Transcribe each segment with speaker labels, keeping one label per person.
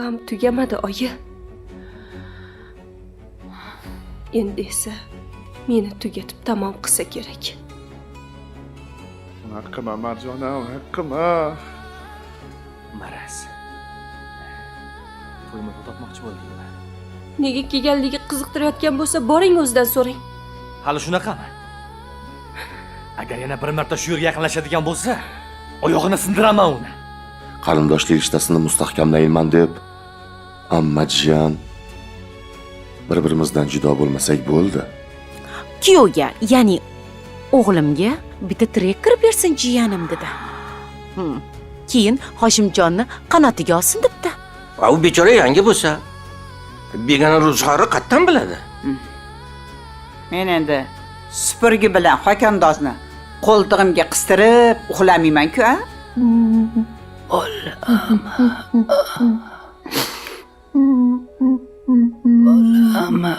Speaker 1: ham tugamadi, oyi. Endi esa meni tugatib tamom qilsa kerak.
Speaker 2: Haqqima Marjonam, haqqima.
Speaker 3: Maraz. To'yni to'xtatmoqchi bo'ldingmi?
Speaker 1: Nega kelganligi qiziqtirayotgan bo'lsa, boring o'zidan so'rang.
Speaker 3: Hali shunaqami? Agar yana bir marta shu yerga yaqinlashadigan bo'lsa, oyog'ini sindiraman uni.
Speaker 2: Qarindoshlik rishtasini mustahkamlayman deb ammajon bir-birimizdan judo bo'lmasak bo'ldi.
Speaker 4: Kuyovga, ya'ni o'g'limga bitta tirek kirib bersin jiyanim dedi. Keyin Hoshimjonni qanotiga olsin debdi.
Speaker 5: U bechora yangi bo'lsa, begona ro'zg'ori qattan biladi.
Speaker 6: Men endi supurgi bilan hokandozni qo'ltig'imga qistirib uxlamayman-ku, a?
Speaker 7: Bolama.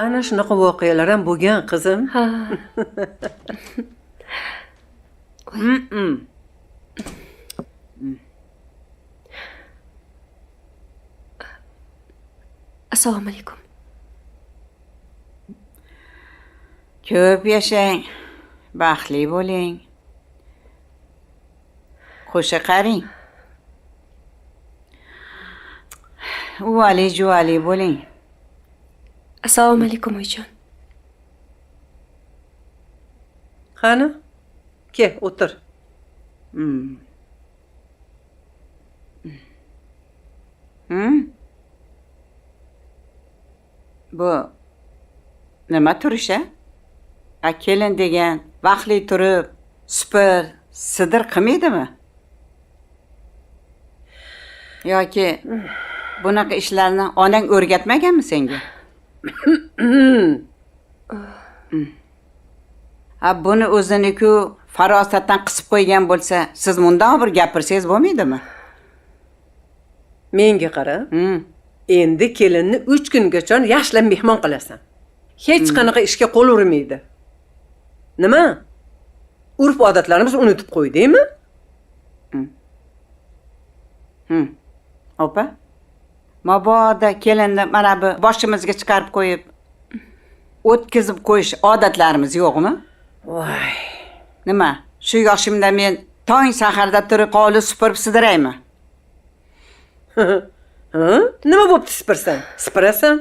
Speaker 8: Ana shunaqa voqealar ham bo'lgan, qizim.
Speaker 1: Ha. Assalomu alaykum.
Speaker 6: Ko'p yashang, baxtli bo'ling. Qo'sha qaring. Uvali-juvali bo'ling.
Speaker 1: Assalomu alaykum, oyijon.
Speaker 8: Qani? Kel, o'tir.
Speaker 6: Bu nima turish-a? Kelin degan vaqtli turib, supir, sidir qilmaydimi? Yoki bunaqa ishlarni onang o'rgatmaganmi senga? Buni o'zini-ku farosatdan qisib qo'ygan bo'lsa, siz bundan bir gapirsangiz bo'lmaydimi?
Speaker 8: Menga qara. Endi kelinni 3 kungacha yaxshilab mehmon qilasan. Hech qanaqa ishga qo'l urmaydi. Nima? Urf-odatlarimizni unutib qo'ydingmi?
Speaker 6: Opa. Mabodo kelinni mana bu boshimizga chiqarib qo'yib, o'tkazib qo'yish odatlarimiz yo'qmi?
Speaker 8: Voy.
Speaker 6: Nima? Shu yoshimda men tong saharda turib qovli supurib sidiraymi?
Speaker 8: Nima bo'pti sipirsan? Sipirasan?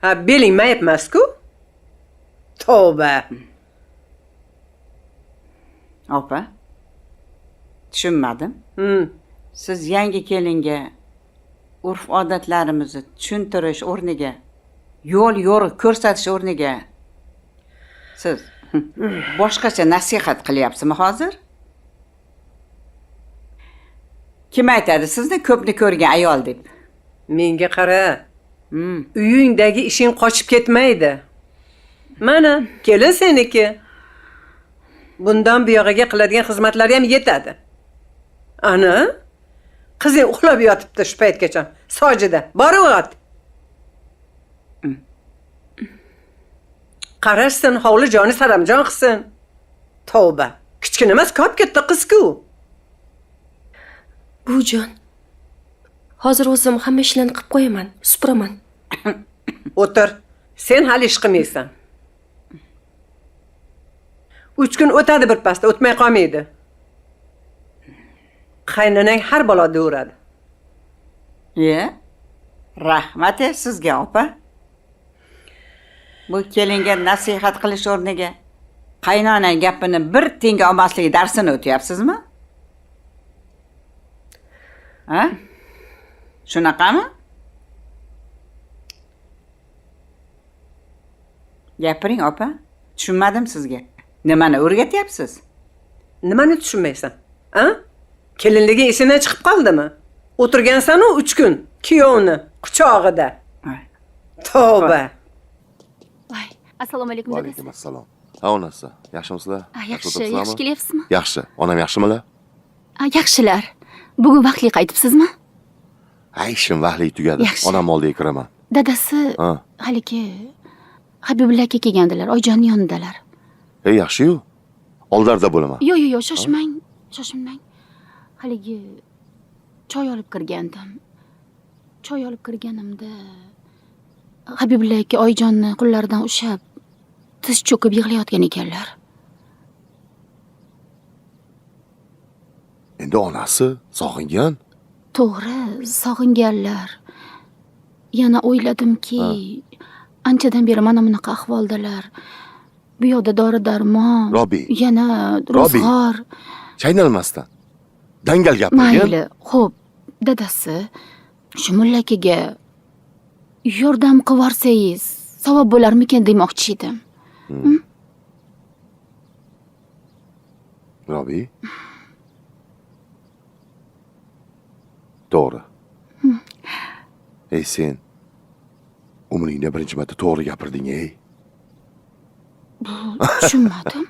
Speaker 8: Ha, beling mayibmas-ku? Tavba.
Speaker 6: Opa. Tushunmadim. Siz yangi kelinga urf-odatlarimizni tushuntirish o'rniga, yo'l-yo'riq ko'rsatish o'rniga siz boshqacha nasihat qilyapsizmi hozir? Kim aytadi sizni ko'pni ko'rgan ayol deb?
Speaker 8: Menga qara. Uyingdagi ishing qochib ketmaydi. Mana, kelin seniki. Bundan buyog'iga qiladigan xizmatlari ham yetadi. Ana, qizing uxlab yotibdi shu paytgacha. Sojida, bor o'g'at. Qarashsin, hovli joni saramjon qilsin. Tavba, kichkina emas, ko'p katta qiz-ku.
Speaker 1: Bujon. Hozir o'zim hamma ishlarni qilib qo'yaman, supuraman.
Speaker 8: O'tir. Sen hali ish qilmaysan. 3 kun o'tadi bir pasda, o'tmay qolmaydi. Qaynonang har baloda uradi.
Speaker 6: Rahmat sizga, opa. Bu kelinga nasihat qilish o'rniga qaynonang gapini bir tenga olmasligi darsini o'tyapsizmi? Ha? Shunaqami? Gapiring, opa. Tushunmadim sizga. Nimani o'rgatyapsiz?
Speaker 8: Nimani tushunmaysan? Ha? Kelinligi esidan chiqib qoldimi? O'tirgansan-u 3 kun kuyovni quchog'ida. Tavba.
Speaker 9: Voy, assalomu alaykum
Speaker 2: Va
Speaker 9: dadasi.
Speaker 2: alaykum assalom. Ha, onasi, yaxshimisiz?
Speaker 9: Yaxshi kelyapsizmi?
Speaker 2: Yaxshi. Onam yaxshimilar?
Speaker 9: Yaxshilar. Bugun vaqtli qaytibsizmi?
Speaker 2: Ha, ishim vaqtli tugadi. Onam oldiga kiraman.
Speaker 9: Dadasi haligi Habibulla aka kelgandilar, oyijonning yonidalar.
Speaker 2: Yaxshi-yu. Oldarda bo'laman.
Speaker 9: Yo, shoshmang. Haligi choy olib kirgandim. Choy olib kirganimda Habibulla aka oyijonni qo'llaridan ushlab tiz cho'kib yig'layotgan ekanlar.
Speaker 2: Endi onasi sog'ingan.
Speaker 9: To'g'ri, sog'inganlar. Yana o'yladimki, anchadan beri mana bunaqa ahvoldalar. Bu yoqda dori-darmon,
Speaker 2: Robi.
Speaker 9: yana ro'zg'or.
Speaker 2: Chaynalmasdan. Dangal gapirgan.
Speaker 9: Mayli, xo'p, dadasi, shu mulla akaga yordam qilvorsangiz savob bo'larmikan demoqchi edim.
Speaker 2: Robi. To'g'ri. Sen umringda birinchi marta to'g'ri gapirding,
Speaker 9: Tushunmadim.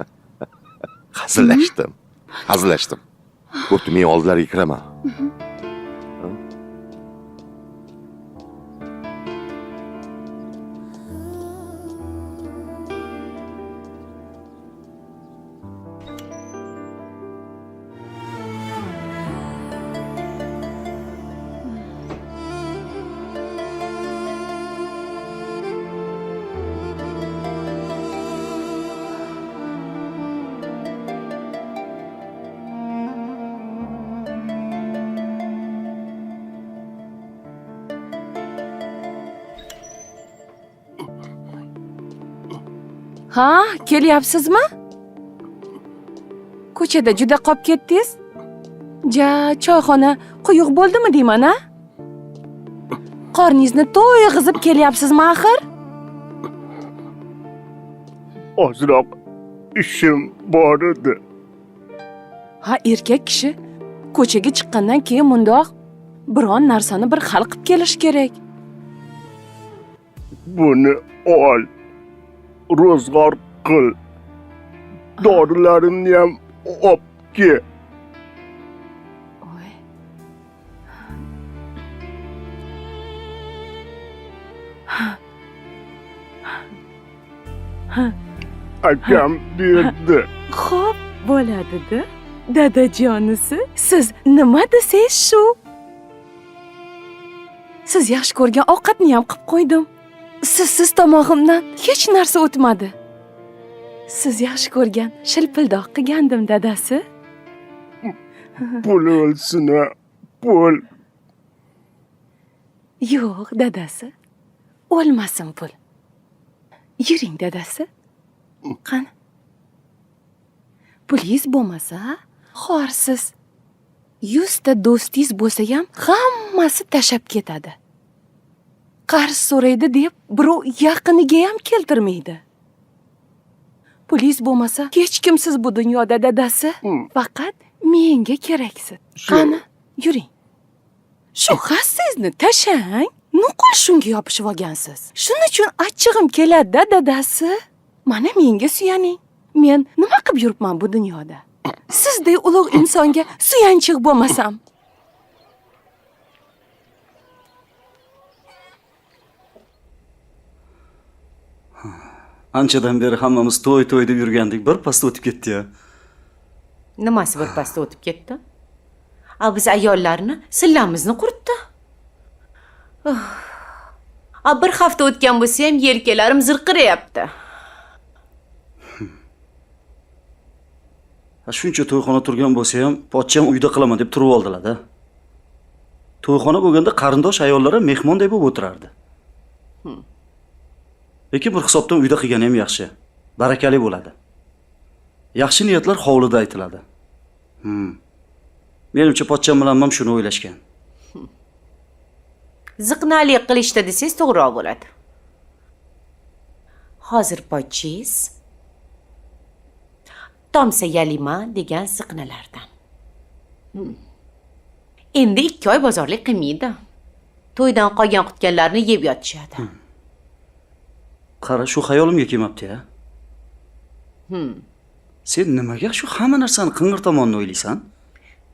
Speaker 2: Hazillashdim. Bo'pti, men oldilariga kiraman.
Speaker 1: Ha, kelyapsizmi? Ko'chada juda qolib ketdingiz? Choyxona quyuq bo'ldimi deyman, a? Qorningizni to'yg'izib kelyapsizmi axir?
Speaker 10: Ozroq ishim bor edi.
Speaker 1: Ha, erkak kishi ko'chaga chiqqandan keyin mundoq biron narsani bir hal qilib kelish kerak.
Speaker 10: Buni ol. Ro'zg'or qil. Dorilarimni ham olib kel. Akam berdi.
Speaker 1: Xo'p, bo'ladi-da. Dadajonisi, siz nima desangiz shu. Siz yaxshi ko'rgan ovqatni ham qilib qo'ydim. Siz tomog'imdan hech narsa o'tmadi. Siz yaxshi ko'rgan shilpildoq qilgandim, dadasi.
Speaker 10: Pul o'lsin, pul.
Speaker 1: Yo'q, dadasi. O'lmasin pul. Yuring, dadasi. Qani? Pulingiz bo'lmasa, xorsiz. 100 ta do'stingiz bo'lsa ham hammasi tashab ketadi. Qarz so'raydi deb birov yaqiniga ham keltirmaydi. Pulingiz bo'lmasa, hech kimsiz bu dunyoda, dadasi. Faqat menga keraksiz. Qani, yuring. Shu hassingizni tashang. Nuqul shunga yopishib olgansiz. Shuning uchun achchig'im keladi-da, dadasi. Mana menga suyaning. Men nima qilib yuribman bu dunyoda? Sizday ulug' insonga suyanchiq bo'lmasam.
Speaker 11: Anchadan beri hammamiz to'y deb yurgandik, bir pasda o'tib ketdi-ya.
Speaker 4: Nimasi bir pasda o'tib ketdi? Biz ayollarni sillamizni quritdi. Bir hafta o'tgan bo'lsa ham yelkalarim zirqirayapti.
Speaker 11: Shuncha to'yxona turgan bo'lsa ham, pochcham uyda qilaman deb turib oldilar-da. To'yxona bo'lganda qarindosh ayollar ham mehmondek bo'lib o'tirardi. Lekin bir hisobdan uyda qilgani ham yaxshi. Barakali bo'ladi. Yaxshi niyatlar hovlida aytiladi. Menimcha pochcham bilan ham shuni o'ylashgan.
Speaker 4: Ziqnalik qilishdi desangiz to'g'riroq bo'ladi. Hozir pochchingiz Tomsa Yalima degan ziqnalardan. Endi 2 oy bozorlik qilmaydi. To'ydan qolgan qutganlarni yeb yotishadi.
Speaker 11: Qara, shu xayolimga kelmabdi-ya. Sen nimaga shu hamma narsani qing'ir tomonini o'ylaysan?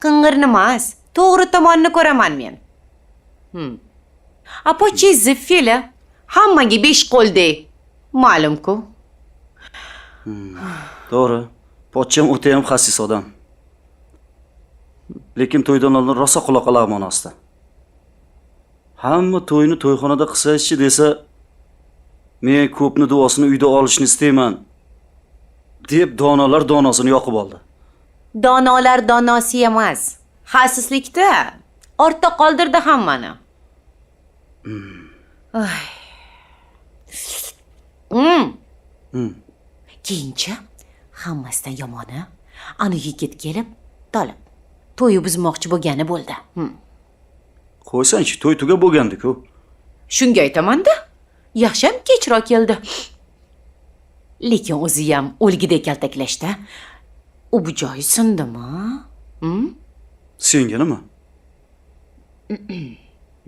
Speaker 4: Qing'irni emas, to'g'ri tomonini ko'raman men. Pochchingiz fe'li hammaga 5 qo'ldek. Ma'lum-ku.
Speaker 11: To'g'ri. Pochcham o'ta ham xasis odam. Lekin to'ydan oldin rosa quloqqa lag'mon osdi. Hamma to'yni to'yxonada qilsa-chi desa, men ko'pni duosini uyda olishni istayman, deb donolar donosini yoqib oldi.
Speaker 4: Donolar donosi emas. Xasislikda ortda qoldirdi hammani. Ay. Keyinchi hammasidan yomoni ana yigit kelib, tolib to'yi buzmoqchi bo'lgani bo'ldi.
Speaker 11: Qo'ysanchi, to'y tugab bo'lgandi-ku.
Speaker 4: Shunga aytaman-da. Yaxshim kechroq keldi. Lekin o'zi ham o'lgidek kaltaklashda. U bu joyi sindimi?
Speaker 11: Senga nima?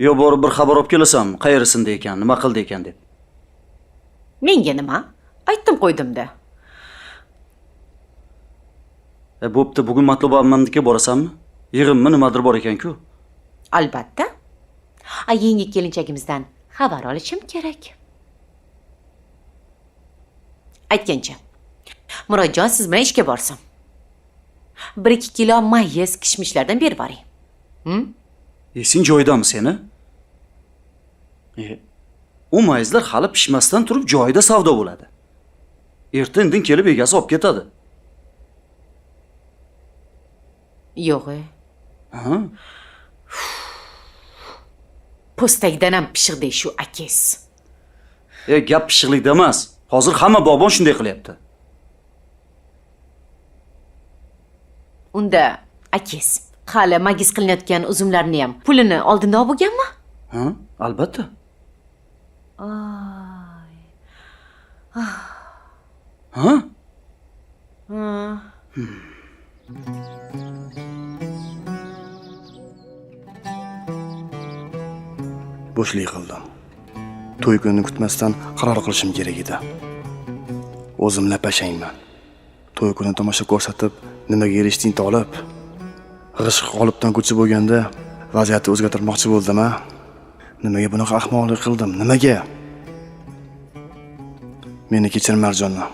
Speaker 11: Yo borib bir xabar olib kelasan, qayerisinda ekan, nima qildi ekan deb.
Speaker 4: Menga nima? Aytdim qo'ydim-da.
Speaker 11: Bo'pti, bugun Matluba ammamnikiga borasanmi? Yig'inmi nimadir bor ekan-ku.
Speaker 4: Albatta. Yangi kelinchagimizdan xabar olishim kerak. Aytgancha. Murodjon siz bilan ishga borsin. 1-2 kilo mayiz kishmishlardan berib boring.
Speaker 11: Esing joyidami seni? U mayizlar hali pishmasdan turib joyida savdo bo'ladi. Erta-indin kelib egasi olib ketadi.
Speaker 4: Yo'q.
Speaker 11: Ha?
Speaker 4: Po'stakdan ham pishiqdek shu akis.
Speaker 11: Gap pishiqlikda emas. Hozir hamma bog'bon shunday qilyapti.
Speaker 4: Unda akis hali magiz qilinayotgan uzumlarni ham pulini oldindan olib bo'lganmi?
Speaker 11: Ha, albatta.
Speaker 4: Ay.
Speaker 11: Ha?
Speaker 2: Bo'shlik qildim. To'y kunini kutmasdan qaror qilishim kerak edi. O'zim lapashayman. To'y kuni tomosha ko'rsatib, nimaga erishding tolib? G'ishq qolipdan ko'chib bo'lganda vaziyatni o'zgartirmoqchi bo'ldim-a? Nimaga bunaqa ahmoqlik qildim? Nimaga? Meni kechir Marjonni.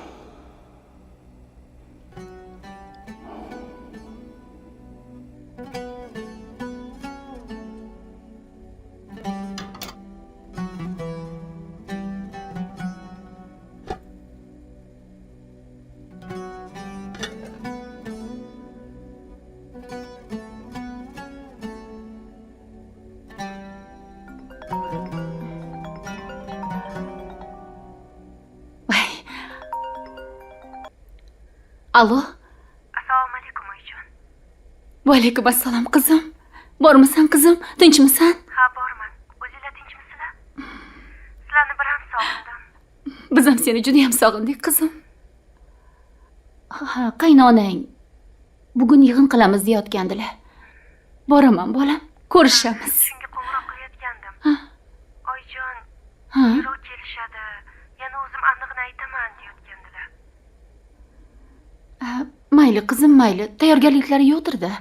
Speaker 9: Alo.
Speaker 12: Assalomu alaykum oyijon.
Speaker 9: Va alaykum assalom qizim. Bormisan qizim? Tinchmisan?
Speaker 12: Ha, borman. O'zinglar tinchmisizlar? Sizlarni bir ham sog'indim.
Speaker 9: Biz ham seni juda ham sog'indik qizim. Ha, qaynonang bugun yig'in qilamiz deyotgandilar. Boraman bolam, ko'rishamiz.
Speaker 12: Shunga qo'ng'iroq qilayotgandim.
Speaker 9: Ha.
Speaker 12: Oyijon,
Speaker 9: Ha.
Speaker 12: birov kelishadi. Yana o'zim aniqni aytaman deyotgandilar.
Speaker 9: Mayli qizim, mayli. Tayyorgarliklari yo'qdir-da.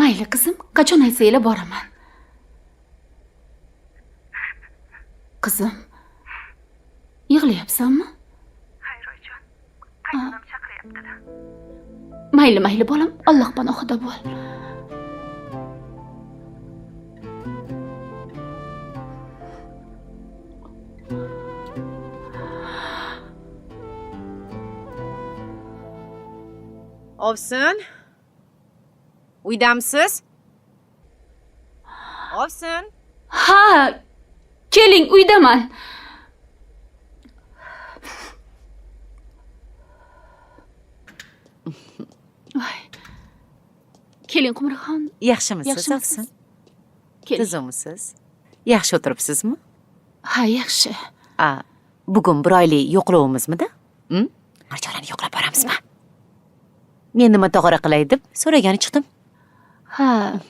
Speaker 9: Mayli qizim, qachon aytsanglar boraman. Qizim, yig'layapsanmi?
Speaker 12: Xayr oyijon. Qaynonam chaqiryaptilar.
Speaker 9: Mayli, mayli bolam, Alloh panohida bo'l.
Speaker 4: Ovsin. Uydamisiz? Ovsin.
Speaker 9: Ha, keling, uydaman. Keling Qumrxon.
Speaker 4: Yaxshimisiz,
Speaker 9: Yaxshimisiz?
Speaker 4: Ovsin?
Speaker 9: Keling.
Speaker 4: Tuzumisiz? Yaxshi o'tiribsizmi?
Speaker 9: Ha, yaxshi.
Speaker 4: Bugun bir oylik yo'qlovimizmi-da? Marjonani yo'qlab boramizmi? Men nima tog'ora qilay deb so'ragani chiqdim.
Speaker 9: Ha,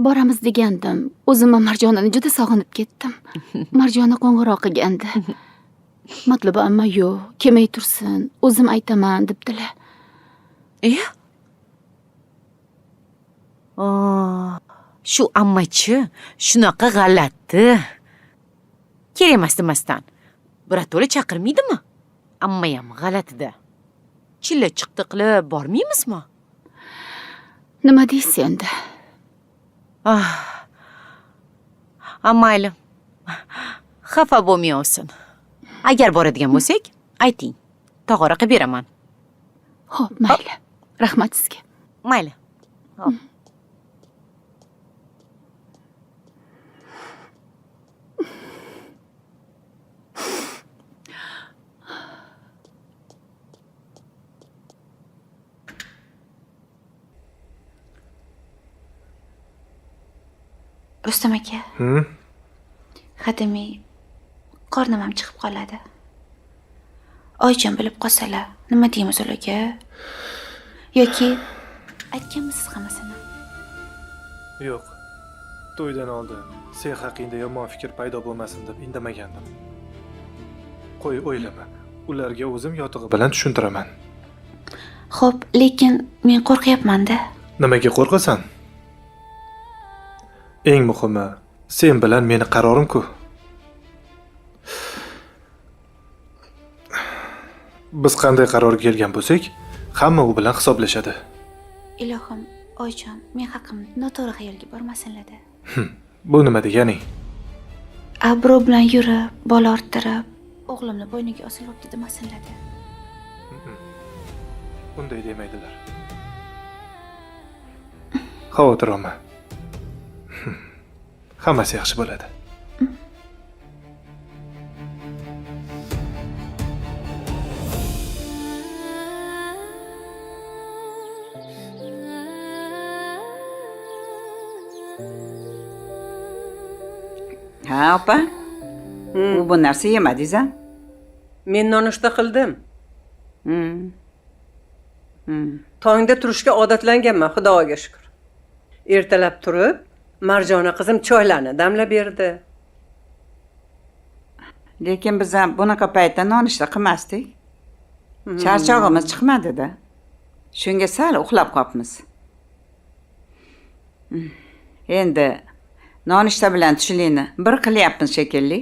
Speaker 9: boramiz degandim. O'zim ham Marjonani juda sog'inib ketdim. Marjona qo'ng'iroq qilgandi. Matluba amma yo'q, kelmay tursin, o'zim aytaman debdilar.
Speaker 4: Shu ammachi shunaqa g'alati. Kerak emas demasdan birato'la chaqirmaydimi? Ammayam g'alatida. Chilla chiqdi qilib bormaymizmi?
Speaker 9: Nima deysiz endi?
Speaker 4: Mayli. Xafa bo'lmaysin. Agar boradigan bo'lsak, ayting. Tog'ora qilib beraman.
Speaker 9: Xo'p, mayli. Rahmat sizga.
Speaker 4: Mayli. Hop.
Speaker 12: Rustam aka. Hademay qornim ham chiqib qoladi. Oyjon bilib qolsalar, nima deymiz ularga? Yoki aytganmisiz hammasini?
Speaker 13: Yo'q. To'ydan oldin sen haqingda yomon fikr paydo bo'lmasin deb indamagandim. Qo'y, o'ylama. Ularga o'zim yotig'i bilan tushuntiraman.
Speaker 12: Xo'p, lekin men qo'rqyapman-da.
Speaker 13: Nimaga qo'rqasan? Eng muhimi, sen bilan meni qarorim-ku. Biz qanday qarorga kelgan bo'lsak, hamma u bilan hisoblashadi.
Speaker 12: Ilohim, oyjon, men haqimda noto'g'ri xayolga bormasinlar-da.
Speaker 13: Bu nima deganing?
Speaker 12: Abro bilan yurib, bola orttirib, o'g'limni bo'yniga osilibdi demasinlar-da.
Speaker 13: Bunday demaydilar. Xavotir olma. Hammasi yaxshi bo'ladi.
Speaker 6: Ha, opa. U bu narsa yemadingiz-a?
Speaker 8: Men nonushta qildim. Tongda turishga odatlanganman, Xudoga shukr. Ertalab turib, Marjona qizim choylarni damlab berdi.
Speaker 6: Lekin biz ham bunaqa paytda nonushta qilmasdik. Charchog'imiz chiqmadi-da. Shunga sal uxlab qolibmiz. Endi nonushta bilan tushlikni bir qilyapmiz shekilli.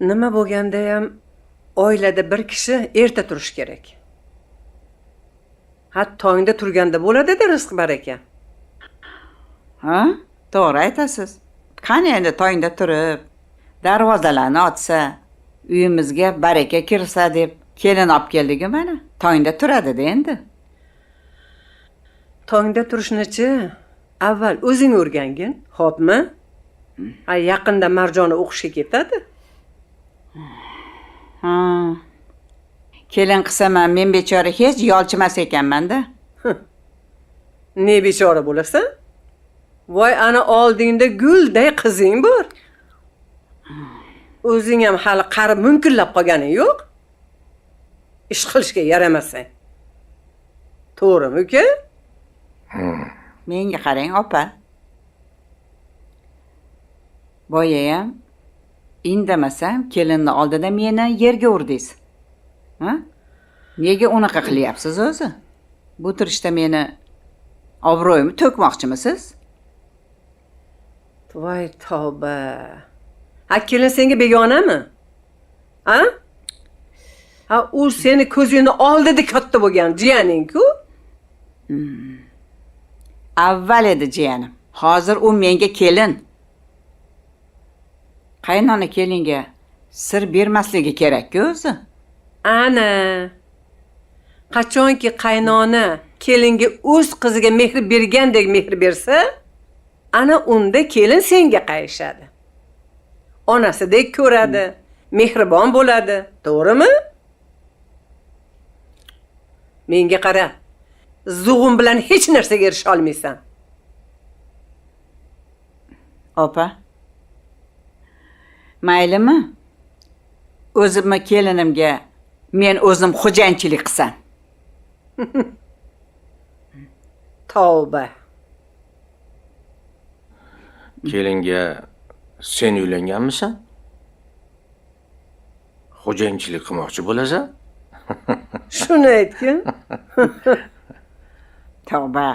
Speaker 8: Nima bo'lganda ham oilada bir kishi erta turish kerak. Tongda turganda bo'ladi-da rizq baraka.
Speaker 6: Ha? To'g'ri aytasiz. Qani endi tongda turib, darvozalarni ochsa, uyimizga baraka kirsa deb kelin olib keldik-ku mana. Tongda turadi-da endi.
Speaker 8: Tongda turishni-chi, avval o'zing o'rgangin, xo'pmi? Yaqinda Marjona o'qishga ketadi.
Speaker 6: Kelin qilsam, men bechora hech yolchimas ekanman-da.
Speaker 8: Ne bechora bo'lasan? Voy, ana oldingda gulday qizing bor. O'zing ham hali qarib munkinlab qolganing yo'q. Ish qilishga yaramasang. To'g'rimi, uka?
Speaker 6: Menga qarang, opa. Boyayam indamasam, kelinni oldida meni yerga urdingiz. Ha? Nega unaqa qilyapsiz o'zi? Bu turishda meni obro'yimni to'kmoqchimisiz?
Speaker 8: Voy tavba. Kelin senga begonami? Ha? U seni ko'zingni oldida katta bo'lgan jiyaning-ku.
Speaker 6: Avval edi jiyanim. Hozir u menga kelin. Qaynona kelinga sir bermasligi kerak-ku o'zi.
Speaker 8: Ana. Qachonki qaynona kelinga o'z qiziga mehr bergandek mehr bersa, ana unda kelin senga qayishadi. Onasidek ko'radi, mehribon bo'ladi, to'g'rimi? Menga qara. Zug'um bilan hech narsaga erisha olmaysan.
Speaker 6: Opa. Maylimi? O'zimni kelinimga men o'zim xo'janchilik qilsam.
Speaker 8: Tavba.
Speaker 5: Kelinga sen uylanganmisan? Xo'janchilik qilmoqchi bo'lasan?
Speaker 8: Shuni aytgin.
Speaker 6: Tavba.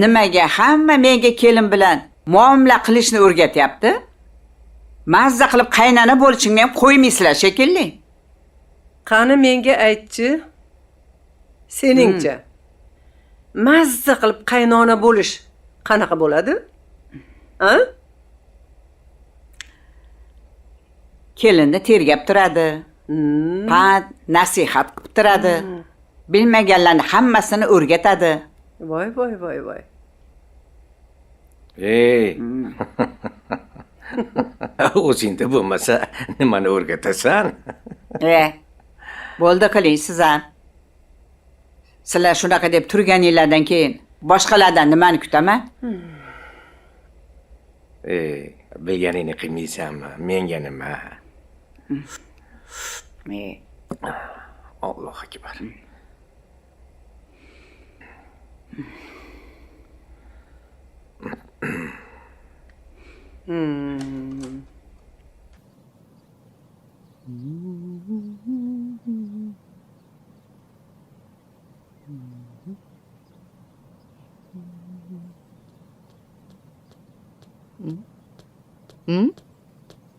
Speaker 6: Nimaga hamma menga kelin bilan muomala qilishni o'rgatyapti? Mazza qilib qaynona bo'lishingni ham qo'ymaysizlar shekilli.
Speaker 8: Qani menga aytchi. Seningcha. Mazza qilib qaynona bo'lish qanaqa bo'ladi? Ha?
Speaker 6: Kelinni tergab turadi. Pand, nasihat qilib turadi. Bilmaganlarni hammasini o'rgatadi.
Speaker 8: Voy voy voy voy.
Speaker 5: Ey. O'zingda bo'lmasa nimani o'rgatasan?
Speaker 6: Bo'ldi qiling siz ham. Sizlar shunaqa deb turganinglardan keyin boshqalardan nimani kutaman?
Speaker 5: Bilganingni qilmaysanmi? Menga nima? Alloh akbar.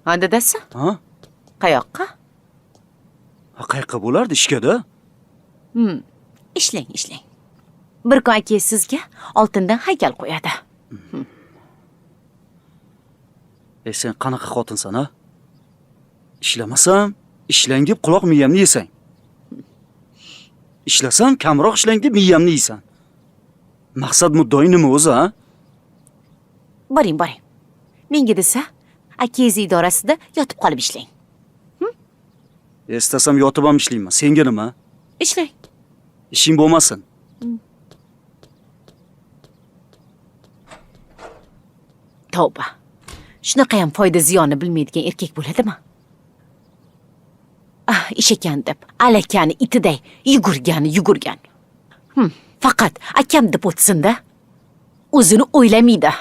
Speaker 4: Ha, dadasi?
Speaker 11: Ha?
Speaker 4: Qayoqqa?
Speaker 11: Qayoqqa bo'lardi ishga-da?
Speaker 4: Ishlang. Bir kun aka sizga oltindan haykal qo'yadi.
Speaker 11: Sen qanaqa xotinsan, ha? Ishlamasam, ishlang deb quloq miyamni yesang. Ishlasam, kamroq ishlang deb miyamni yeysan. Maqsad muddoing nima o'zi, ha?
Speaker 4: Boring. Menga desa, akangiz idorasida yotib qolib ishlang.
Speaker 11: Istasam yotib ham ishlayman. Senga nima?
Speaker 4: Ishlang.
Speaker 11: Ishing bo'lmasin.
Speaker 4: Tavba. Shunaqa ham foyda ziyonni bilmaydigan erkak bo'ladimi? Ish ekan deb alakani itiday yugurgan. Faqat akam deb o'tsin-da. O'zini o'ylamaydi.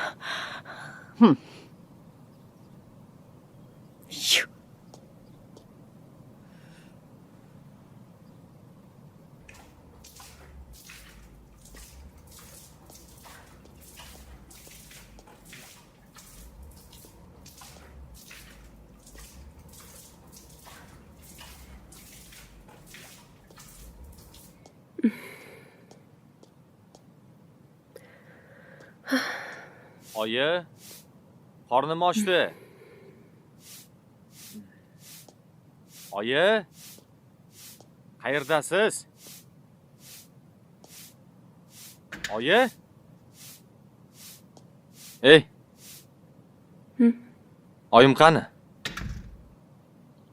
Speaker 3: Oyi, qornim ochdi. Oyi, qayerdasiz? Oyi? Ey. Oyim qani?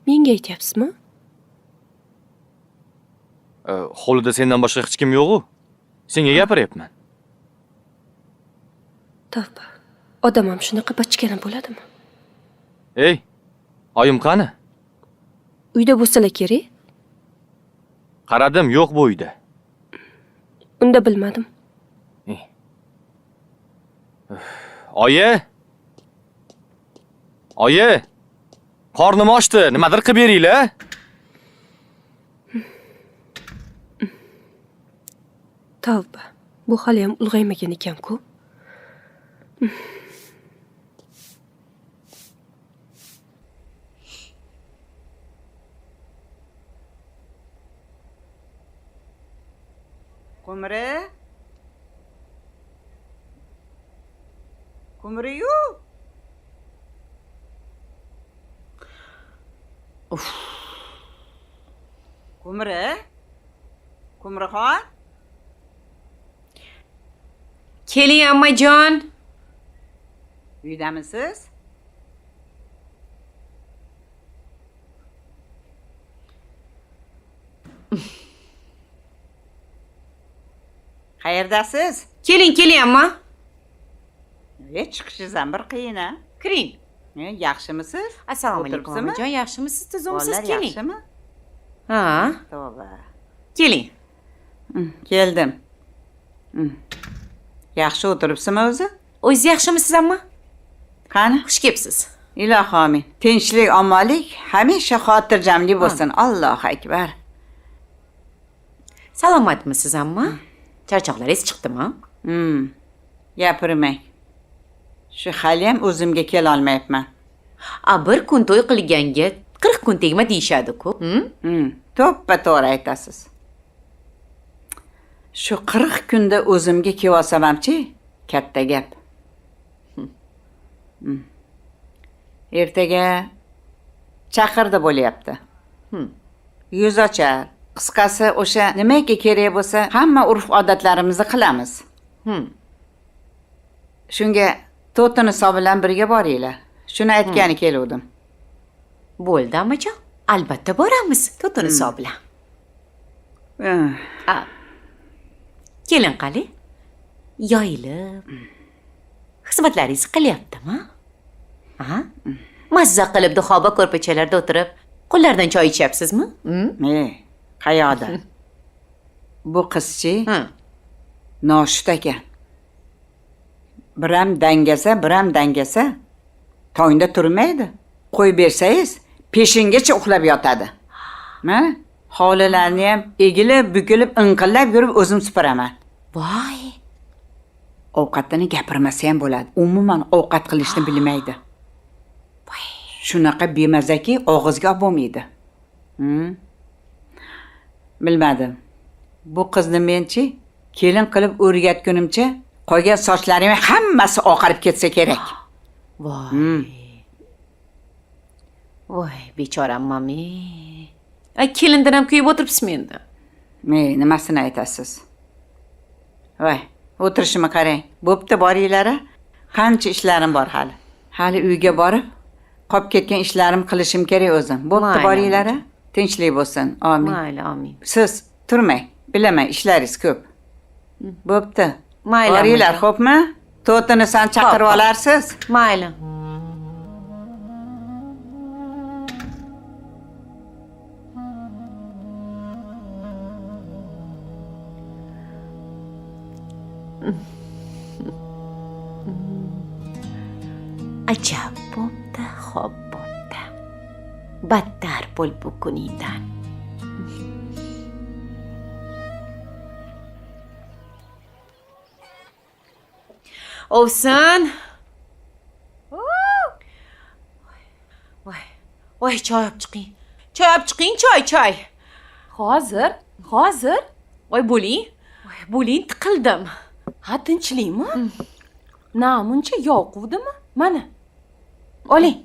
Speaker 1: Menga aytyapsizmi?
Speaker 3: Hovlida sendan boshqa hech kim yo'q-ku. Senga gapiryapman.
Speaker 1: Tavba. Odam ham shunaqa bachkana bo'ladimi?
Speaker 3: Ey, oyim qani?
Speaker 1: Uyda bo'lsalar kerak?
Speaker 3: Qaradim, yo'q bu uyda.
Speaker 1: Unda bilmadim.
Speaker 3: Oyi? Oyi? Qornim ochdi, nimadir qilib beringlar.
Speaker 1: Tavba. Bu hali ham ulg'aymagan ekan-ku.
Speaker 6: Ko'miri-yu. Ko'mirxon?
Speaker 4: Keling, ammajon.
Speaker 6: Uydamisiz? Qayerdasiz?
Speaker 4: Keling, amma.
Speaker 6: Chiqishingiz ham bir qiyin, ha?
Speaker 4: Kiring.
Speaker 6: Yaxshimisiz?
Speaker 4: Assalomu alaykum, ammajon. Yaxshimisiz? Tuzumsiz? Keling.
Speaker 6: Yaxshimi?
Speaker 4: Ha.
Speaker 6: Tavba.
Speaker 4: Keling.
Speaker 6: Keldim. Yaxshi o'tiribsizmi o'zi?
Speaker 4: O'zingiz yaxshimisiz, amma?
Speaker 6: Qani?
Speaker 4: Xush kelibsiz.
Speaker 6: Ilohi amin. Tinchlik, omonlik hamisha xotirjamlik bo'lsin. Allohu akbar.
Speaker 4: Salomatmisiz, amma? Charchoqlaringiz chiqdimi?
Speaker 6: Gapirmang. Shu hali ham o'zimga kela olmayapman.
Speaker 4: Bir kun to'y qilganga 40 kun tegma deyishadi-ku.
Speaker 6: To'ppa to'g'ri aytasiz. Shu 40 kunda o'zimga kelolsamamchi, katta gap. Ertaga chaqirdi bo'lyapti. Yuz ochar. Qisqasi o'sha nimaga kerak bo'lsa, hamma urf-odatlarimizni qilamiz. Shunga to'tini hisob bilan birga boringlar. Shuni aytgani keluvdim.
Speaker 4: Bo'ldi, amajon. Albatta boramiz to'tini hisob bilan. Keling qali. Yoyilib. Xizmatlaringiz qilyaptimi? Mazza qilib duxoba ko'rpachalarda o'tirib, qo'llardan choy ichyapsizmi?
Speaker 6: Qayoqda? Bu qizchi noshud ekan. Biram dangasa, tongda turmaydi. Qo'y bersangiz, peshingacha uxlab yotadi. Mana hovlilarni ham egilib, bukilib, inqillab yurib o'zim supuraman.
Speaker 4: Voy.
Speaker 6: Ovqatini gapirmasa ham bo'ladi. Umuman ovqat qilishni bilmaydi. Shunaqa bemazaki og'izga olib bo'lmaydi. Bilmadim. Bu qizni menchi kelin qilib o'rgatgunimcha qolgan sochlarim hammasi oqarib ketsa kerak.
Speaker 4: Voy. Voy, bechoram mami. Kelindan ham kuyib o'tiribsizmi endi?
Speaker 6: Nimasini aytasiz? Voy, o'tirishimni qarang. Bo'pti, boringlar. Qancha ishlarim bor hali. Hali uyga borib, qolib ketgan ishlarim qilishim kerak o'zim. Bo'pti, boringlar. Tinchlik bo'lsin. Amin.
Speaker 4: Mayli, amin.
Speaker 6: Siz turmang. Bilaman, ishlaringiz ko'p. Bo'pti.
Speaker 4: Mayli.
Speaker 6: Boringlar, xo'pmi? To'tini san chaqirib olarsiz.
Speaker 4: Mayli. Ajab bo'pti, xo'p bo'pti. Battar bo'l bu kuningdan. Ovsin. Voy, choy olib chiqing. Choy olib chiqing, choy.
Speaker 1: Hozir.
Speaker 4: Voy, bo'ling, tiqildim.
Speaker 1: Ha, tinchlikmi? Namuncha yog' quvdimi? Mana. Oling.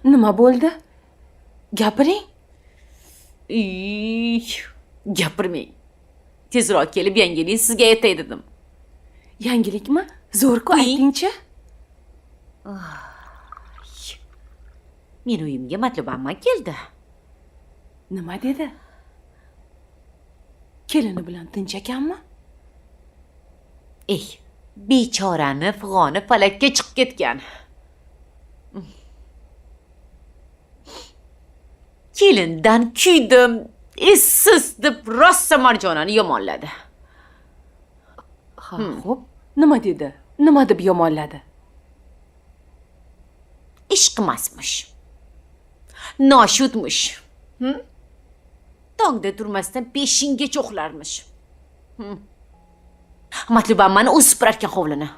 Speaker 1: Nima bo'ldi? Gapiring.
Speaker 4: Gapirmang. Tezroq kelib yangilik sizga aytay dedim.
Speaker 1: Yangilikmi? Zo'r-ku, ayting-chi.
Speaker 4: Men uyimga Matluba amma keldi.
Speaker 1: Nima dedi? Kelini bilan tinch ekanmi?
Speaker 4: Bechorani fig'oni falakka chiqib ketgan. Kelindan kuydim, essiz deb rosa Marjonani yomonladi.
Speaker 1: Xo'p, nima dedi? Nima deb yomonladi?
Speaker 4: Ish qilmasmish. Noshudmish. Tongda turmasdan peshingacha uxlarmish. Matluba ammani o'zi supurarkan hovlini.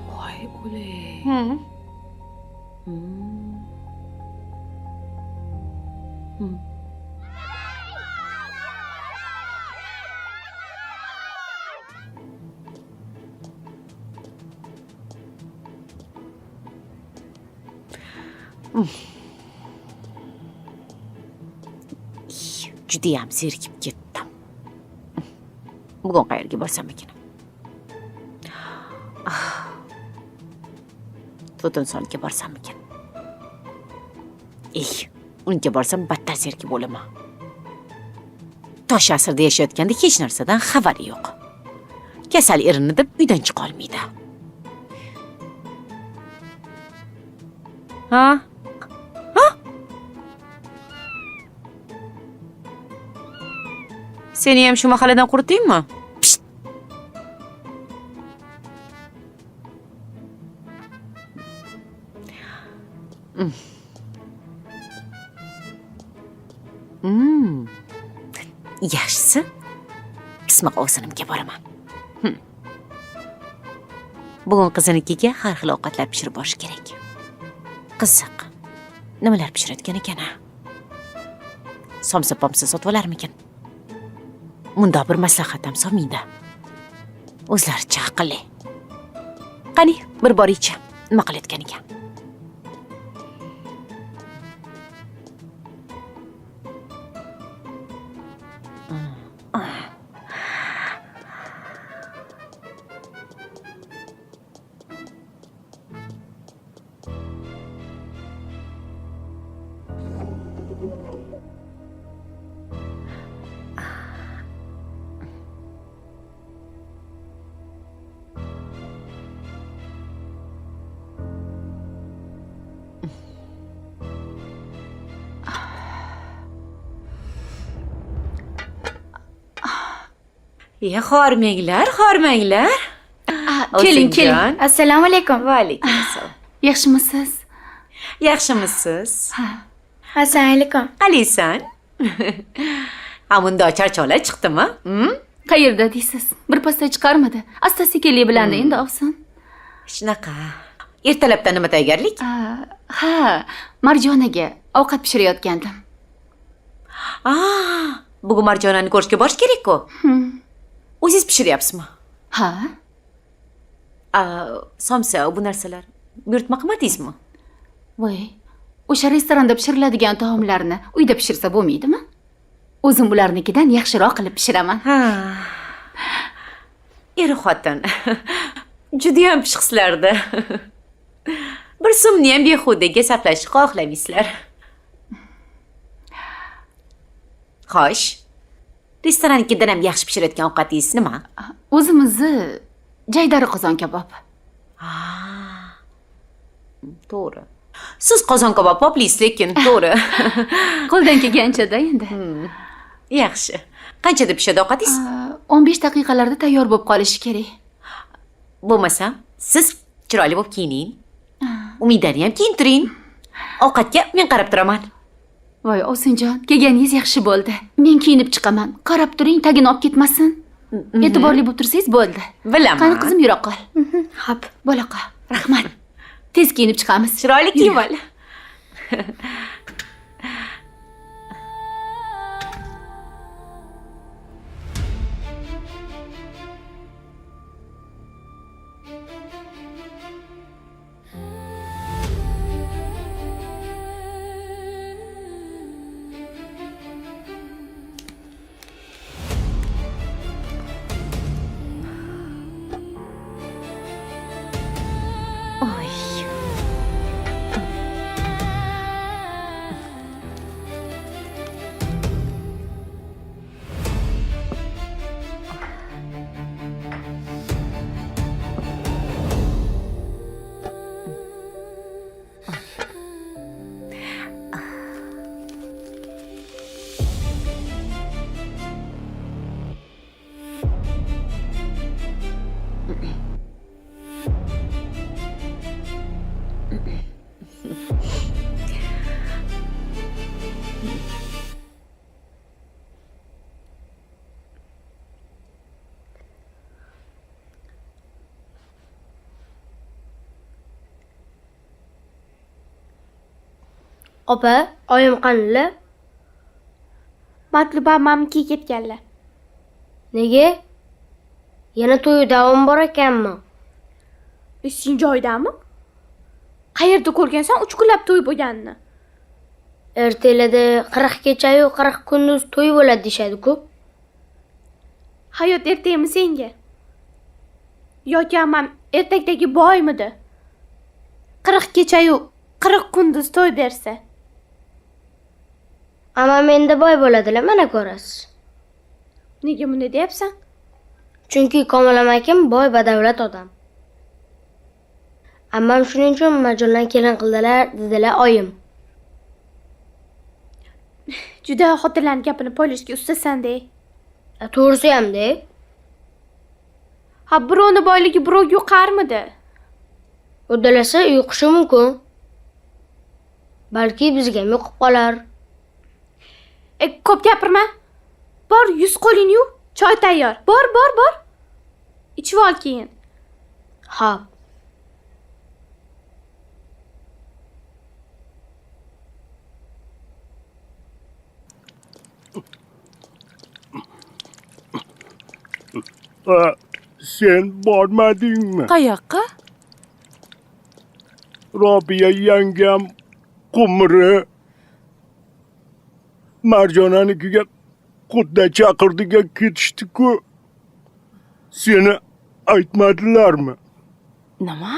Speaker 1: Voy, o'lay.
Speaker 4: Judayam zerikib ketdim. Bugun qayerga borsam ekan? To'tinsonga borsam ekan? Unga borsam battar zerikib bo'laman. Tosh asrda yashayotganda hech narsadan xabari yo'q. Kasal erini deb uydan chiqa olmaydi. Seni ham shu mahalladan quritingmi? Yaxshisi, pismiq ovsinimga boraman. Bugun qizinikiga har xil ovqatlar pishirib borish kerak. Qiziq. Nimalar pishiradigan ekan-a? Somsa-pomsa sotib olarmikin? Munda bir maslahatam solmaydi. O'zlaricha aqlli. Qani, bir bor-chi, nima qilayotgan ekan? Hormanglar.
Speaker 12: Keling, keling. Assalomu alaykum.
Speaker 4: Va alaykum assalom.
Speaker 9: Yaxshimisiz?
Speaker 4: Yaxshimisiz?
Speaker 12: Assalomu alaykum.
Speaker 4: Qalisan? Amunda charchoqlar chiqdimi?
Speaker 9: Qayerda deysiz? Bir pasda chiqarmadi. Asta-sekinlik bilan endi ovsin.
Speaker 4: Shunaqa. Ertalabdan nima tayyorgarlik?
Speaker 9: Ha, Marjonaga ovqat pishirayotgandim.
Speaker 4: Bugun Marjonani ko'rishga borish kerak-ku. O'zingiz pishiryapsizmi?
Speaker 9: Ha.
Speaker 4: Somsa bu narsalar buyurtma qilmadingizmi?
Speaker 9: Voy, o'sha restoranda pishiriladigan taomlarni uyda pishirsa bo'lmaydimi? O'zim bularnikidan yaxshiroq qilib pishiraman.
Speaker 4: Er-xotin. Juda ham pishqislarda. Bir so'mni ham behudaga sarflashni xohlaysizlar. Xo'sh. Restorannikidan ham yaxshi pishiradigan ovqatingiz nima?
Speaker 9: O'zimizni jaydari qozon kabob.
Speaker 4: To'g'ri. Siz qozon kabob poplaysiz, lekin to'g'ri.
Speaker 9: Qo'ldan kelgancha-da endi.
Speaker 4: Yaxshi. Qanchada pishadi ovqatingiz?
Speaker 9: 15 daqiqalarda tayyor bo'lib qolishi kerak.
Speaker 4: Bo'lmasa, siz chiroyli bo'lib kiyining. Umidani ham kiyintiring. Ovqatga men qarab turaman.
Speaker 9: Voy, Ovsinjon, kelganingiz yaxshi bo'ldi. Men kiyinib chiqaman. Qarab turing, tagini olib ketmasin. E'tiborli bo'lib tursangiz bo'ldi.
Speaker 4: Bilaman.
Speaker 9: Qani qizim, yura qol.
Speaker 12: Xo'p.
Speaker 9: Bo'laqa. Rahmat. Tez kiyinib chiqamiz.
Speaker 4: Chiroyli kiyib ol.
Speaker 12: Opa, oyim qanli? Matluba mamki ketganlar. Nega? Yana to'yi davom bor ekanmi? Sen joydami? Qayerda ko'rgansan 3 kunlab to'y bo'lganini? Ertalada 40 kecha-yu 40 kunduz to'y bo'ladi deyshadi-ku. Hayot ertagimi senga? Yoki amam ertakdagi boymidi? 40 kecha-yu 40 kunduz to'y bersa. Amam endi boy bo'ladilar, mana ko'rasiz. Nega buni deyapsan? Chunki Komil amakim boy badavlat odam. Amam shuning uchun Marjondan kelin qildilar, dedilar oyim. Juda xotinlarning gapini poylashga ustasan-de. To'g'risi ham-de. Ha, birovni boyligi birovga yuqarmidi? Uddalasa yuqishi mumkin. Balki bizga ham yuqib qolar. Ko'p gapirma. Bor, yuz qo'lingni yuv. Choy tayyor. Bor. Ichib ol keyin. Xo'p.
Speaker 10: Sen bormadingmi?
Speaker 1: Qayoqqa?
Speaker 10: Robiya yangam Qumri Marjonanikiga Qudda chaqirdiga ketishdi-ku. Seni aytmadilarmi?
Speaker 1: Nima?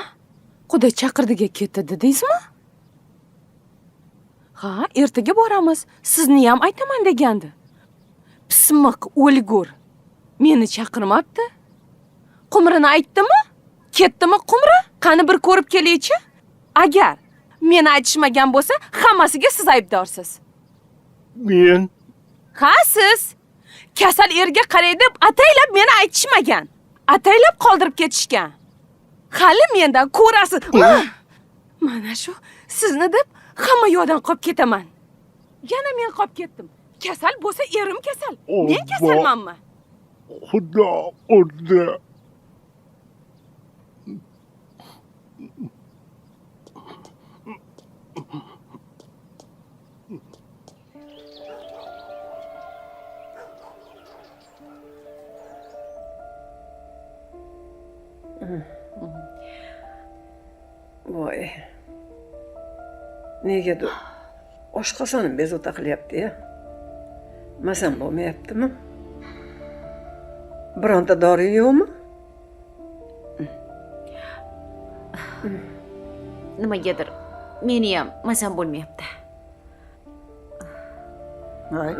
Speaker 1: Quda chaqirdiga ketdi dedingizmi? Ha, ertaga boramiz. Sizni ham aytaman degandi. Pismiq o'lgur. Meni chaqirmabdi. Qumrini aytdimi? Ketdimi Qumri? Qani bir ko'rib kelaychi. Agar meni aytishmagan bo'lsa, hammasiga siz aybdorsiz.
Speaker 10: Men
Speaker 1: Ha, siz kasal erga qaray deb ataylab meni aytishmagan. Ataylab qoldirib ketishgan. Hali mendan ko'rasiz. Mana shu sizni deb hamma yo'dan qolib ketaman. Yana men qolib ketdim. Kasal bo'lsa erim kasal. Men kasalmanmi?
Speaker 10: Xudo urdi.
Speaker 8: Voy. Negadir oshqozoni bezovta qilyapti-ya. Mazam bo'lmayaptimi? Bironta dori yo'qmi?
Speaker 4: Nimagadir meni ham mazam bo'lmayapti.
Speaker 6: Voy.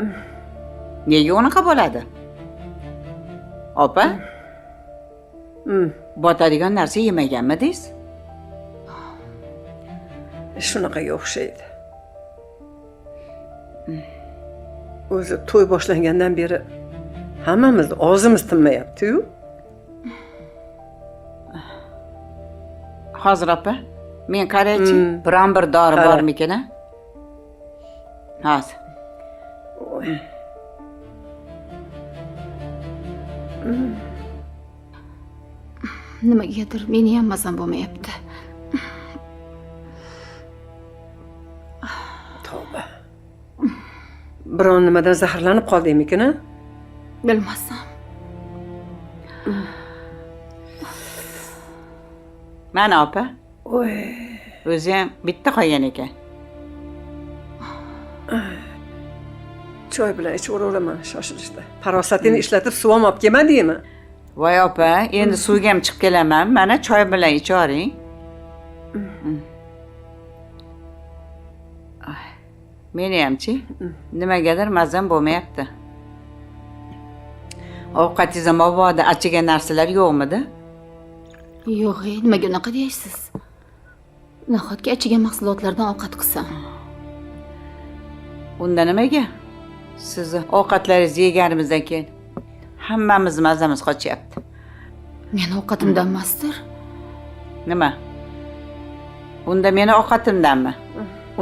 Speaker 6: Nega unaqa bo'ladi? Opa? Botadigan narsa yemaganmidingiz?
Speaker 8: Shunaqaga o'xshaydi. O'zi to'y boshlangandan beri hammamiz og'zimiz tinmayapti-yu.
Speaker 6: Hozir opa, men qaraychi, biron bir dori bormikin-a? Hozir.
Speaker 9: Nimagadir meni ham mazam bo'lmayapti.
Speaker 8: Tavba. Biron nimadan zaharlanib qoldingmikin-a?
Speaker 9: Bilmasam.
Speaker 6: Mana opa.
Speaker 8: Voy.
Speaker 6: O'zi ham bitta qolgan ekan.
Speaker 8: Choy bilan ichaveramman shoshilishda. Farosatingni ishlatib suv ham olib kelmadingmi?
Speaker 6: Voy opa, endi suvga ham chiqib kelaman. Mana choy bilan ichavering. Meni hamchi nimagadir mazam bo'lmayapti. Ovqatingiz mabodo achigan narsalar yo'qmidi?
Speaker 9: Yo'q, nimaga unaqa deysiz? Nahotki achigan mahsulotlardan ovqat qilsam.
Speaker 6: Unda nimaga? Sizni ovqatlaringizni yeganimizdan keyin hammamiz mazamiz qochyapti.
Speaker 9: Meni ovqatimdan emasdir?
Speaker 6: Nima? Unda meni ovqatimdanmi?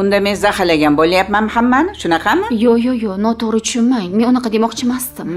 Speaker 6: Unda men zaharlagan bo'lyapmanmi hammani? Shunaqami?
Speaker 9: Yo'q, noto'g'ri tushunmang. Men unaqa demoqchi emasdim.